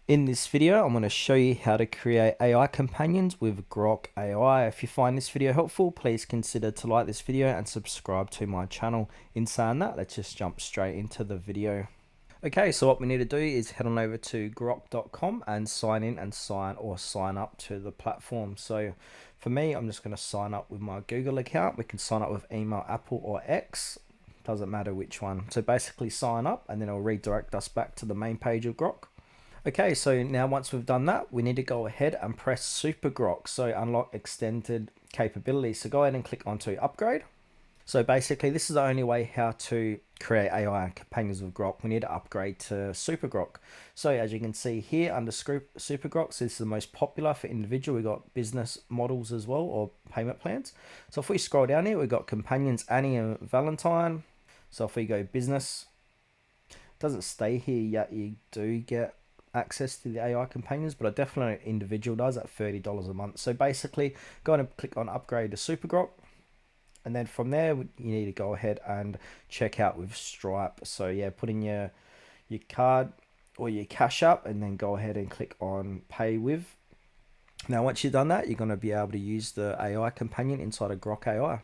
In this video, I'm going to show you how to create AI companions with Grok AI. If you find this video helpful, please consider to like this video and subscribe to my channel. In saying that, let's just jump straight into the video. Okay, so what we need to do is head on over to grok.com and sign in and sign up to the platform. So for me, I'm just going to sign up with my Google account. We can sign up with email, Apple or X. Doesn't matter which one. So basically sign up and then it'll redirect us back to the main page of Grok. Okay, so now once we've done that, we need to go ahead and press Super Grok, so unlock extended capabilities. So go ahead and click onto upgrade. So basically this is the only way how to create AI companions with Grok. We need to upgrade to Super Grok. So as you can see here under Super Grok, so this is the most popular for individual. We've got business models as well, or payment plans. So if we scroll down here, we've got companions Annie and Valentine. So if we go business, it doesn't stay here yet. You do get access to the AI companions, but I definitely individual does at $30 a month. So basically, go ahead and click on upgrade to Super Grok, and then from there you need to go ahead and check out with Stripe. So yeah, put in your card or your cash app, and then go ahead and click on pay with. Now once you've done that, you're going to be able to use the AI companion inside of Grok AI.